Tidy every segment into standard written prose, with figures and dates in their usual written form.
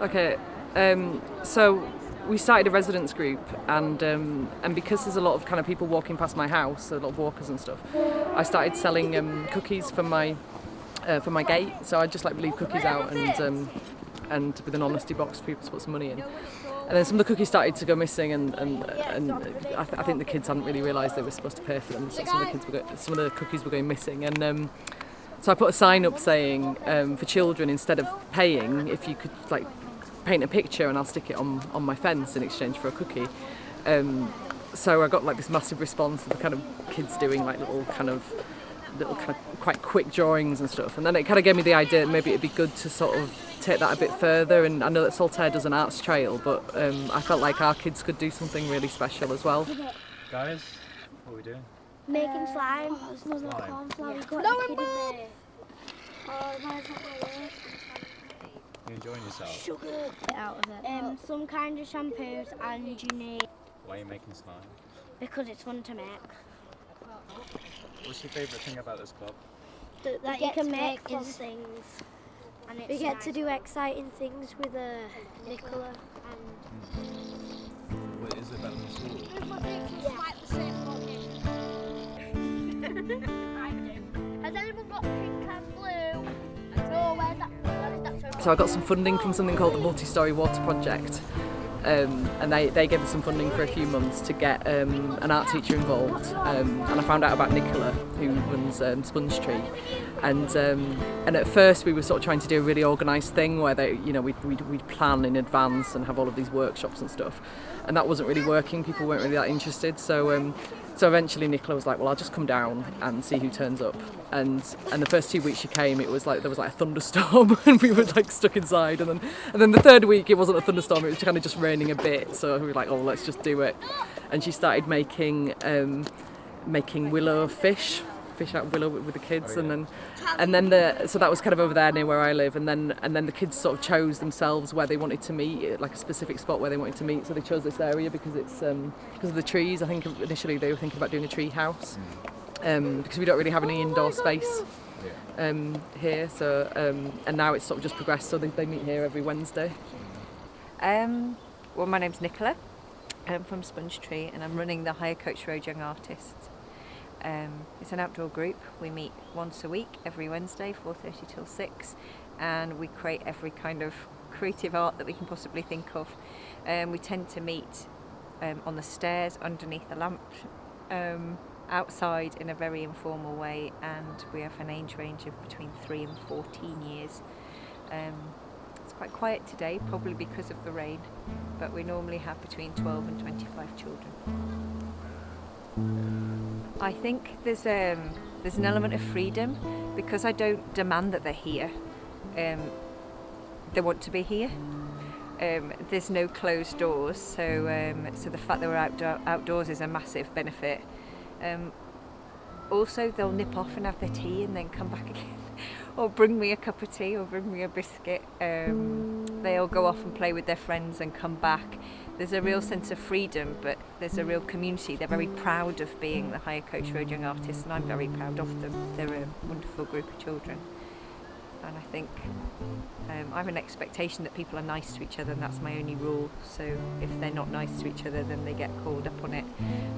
Okay, so we started a residents group, and because there's a lot of kind of people walking past my house, a lot of walkers and stuff, I started selling cookies from my gate. So I just like leave cookies out and with an honesty box for people to put some money in. And then some of the cookies started to go missing, and I think the kids hadn't really realised they were supposed to pay for them. So some of the cookies were going missing, and so I put a sign up saying for children, instead of paying, if you could like paint a picture and I'll stick it on my fence in exchange for a cookie. So I got like this massive response of the kind of kids doing like little kind of quite quick drawings and stuff, and then it kind of gave me the idea that maybe it'd be good to sort of take that a bit further. And I know that Saltaire does an arts trail, but I felt like our kids could do something really special as well. Guys, what are we doing? Making slime. Slime. You enjoying yourself? Sugar. Out of it. Some kind of shampoos, and you need. Why are you making slime? Because it's fun to make. What's your favourite thing about this club? That you can make fun things. And We get to do exciting things with Nicola. What is it better than school? Has anyone got pink and blue? Oh, where's that? Where is that? So I got some funding from something called the Multi-Storey Water Project, and they gave us some funding for a few months to get an art teacher involved, and I found out about Nicola, who runs Spongetree, and at first we were sort of trying to do a really organised thing where we'd plan in advance and have all of these workshops and stuff, and that wasn't really working. People weren't really that interested, so eventually Nicola was like, well, I'll just come down and see who turns up. And the first 2 weeks she came, it was like there was like a thunderstorm and we were like stuck inside. And then the third week it wasn't a thunderstorm, it was kind of just raining a bit. So we were like, oh, let's just do it. And she started making willow fish out of willow with the kids, so that was kind of over there near where I live, and then the kids sort of chose themselves where they wanted to meet, like a specific spot where they wanted to meet. So they chose this area because it's because of the trees. I think initially they were thinking about doing a tree house, because we don't really have any indoor space here. So and now it's sort of just progressed. So they meet here every Wednesday. Well, my name's Nicola. I'm from Spongetree, and I'm running the Hire Coach Road Young Artists. It's an outdoor group. We meet once a week, every Wednesday, 4:30 till 6, and we create every kind of creative art that we can possibly think of. We tend to meet on the stairs, underneath a lamp, outside in a very informal way, and we have an age range of between 3 and 14 years. It's quite quiet today, probably because of the rain, but we normally have between 12 and 25 children. I think there's an element of freedom, because I don't demand that they're here. They want to be here. There's no closed doors, so the fact that we're outdoors is a massive benefit. Also, they'll nip off and have their tea and then come back again, or bring me a cup of tea or bring me a biscuit. They'll go off and play with their friends and come back. There's a real sense of freedom, but there's a real community. They're very proud of being the Hire Coach Road Young Artists, and I'm very proud of them. They're a wonderful group of children. And I think I have an expectation that people are nice to each other, and that's my only rule. So if they're not nice to each other, then they get called up on it.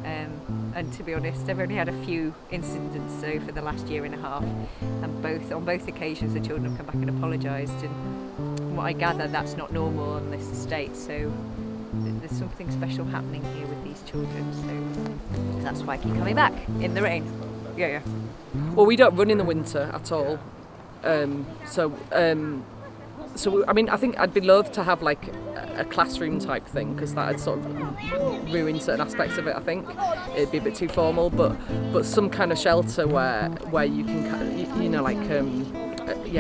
And to be honest, I've only had a few incidents over the last year and a half, and on both occasions the children have come back and apologised. And from what I gather, that's not normal on this estate. So there's something special happening here with these children. So that's why I keep coming back in the rain. Yeah. Well, we don't run in the winter at all. So I mean, I think I'd be loath to have like a classroom type thing, because that would sort of ruin certain aspects of it. I think it'd be a bit too formal, but some kind of shelter where you can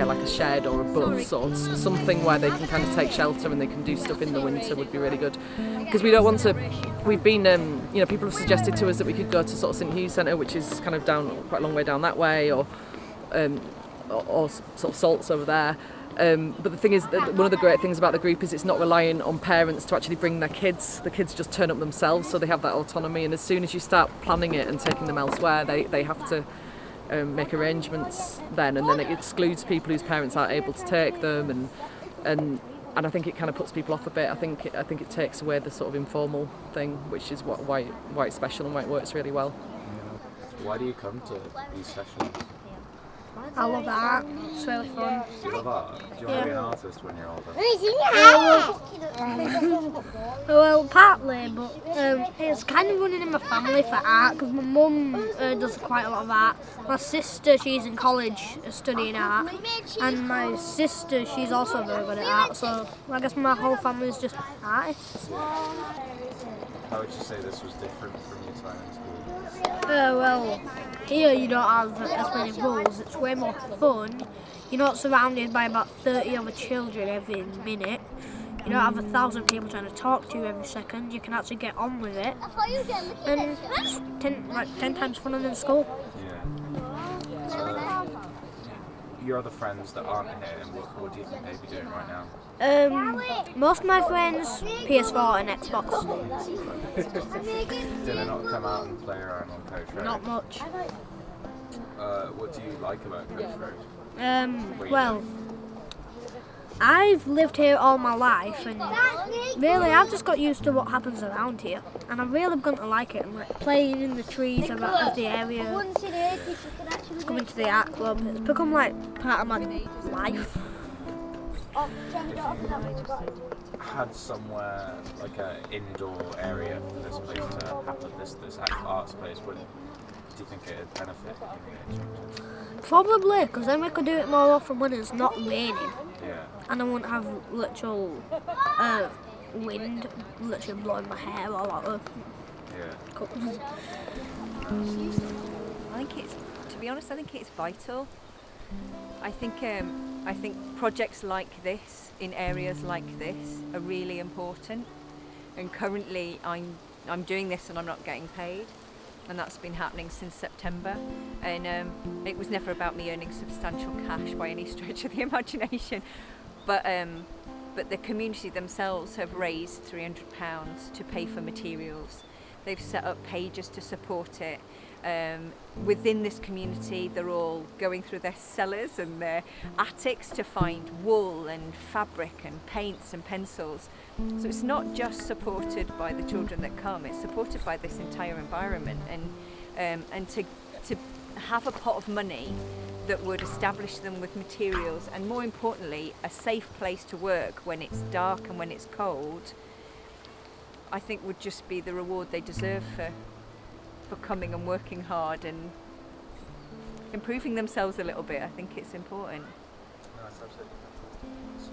like a shed or a bus or something where they can kind of take shelter and they can do stuff in the winter would be really good. Because we don't want to. We've been people have suggested to us that we could go to sort of St Hugh's Centre, which is kind of down quite a long way down that way, or sort of Salts over there. But the thing is, that one of the great things about the group is it's not reliant on parents to actually bring their kids. The kids just turn up themselves, so they have that autonomy. And as soon as you start planning it and taking them elsewhere, they have to make arrangements then, and then it excludes people whose parents aren't able to take them. And I think it kind of puts people off a bit. I think it takes away the sort of informal thing, which is why it's special and why it works really well. Why do you come to these sessions? I love art. It's really fun. Do you love art? Do you want to be an artist when you're older? Well, partly, but it's kind of running in my family for art because my mum does quite a lot of art. My sister, she's in college studying art, and my sister, she's also very good at art. So I guess my whole family is just artists. How would you say this was different from your time in school? Well, here you don't have as many rules. It's way more fun. You're not surrounded by about 30 other children every minute. You don't have 1,000 people trying to talk to you every second. You can actually get on with it. And it's 10 times funner than school. Yeah. So, your other friends that aren't here, and what do you think they'd be doing right now? Most of my friends, PS4 and Xbox. Do they not come out and play around on Coach Road? Not much. What do you like about Coach Road? Well, I've lived here all my life, and really I've just got used to what happens around here, and I'm really going to like it. And like playing in the trees of the area, coming to the art club, it's become like part of my life. Had somewhere like an indoor area for this place to happen, this art space, do you think it would benefit community? Probably, because then we could do it more often when it's not raining. Yeah. And I won't have literal wind literally blowing my hair all out of. Yeah. I think it's, to be honest, I think it's vital. I think projects like this in areas like this are really important. And currently, I'm doing this and I'm not getting paid, and that's been happening since September. And it was never about me earning substantial cash by any stretch of the imagination, but the community themselves have raised £300 to pay for materials. They've set up pages to support it. Within this community, they're all going through their cellars and their attics to find wool and fabric and paints and pencils. So it's not just supported by the children that come, it's supported by this entire environment. And to have a pot of money that would establish them with materials, and more importantly, a safe place to work when it's dark and when it's cold, I think would just be the reward they deserve for coming and working hard and improving themselves a little bit. I think it's important. No, it's absolutely fantastic.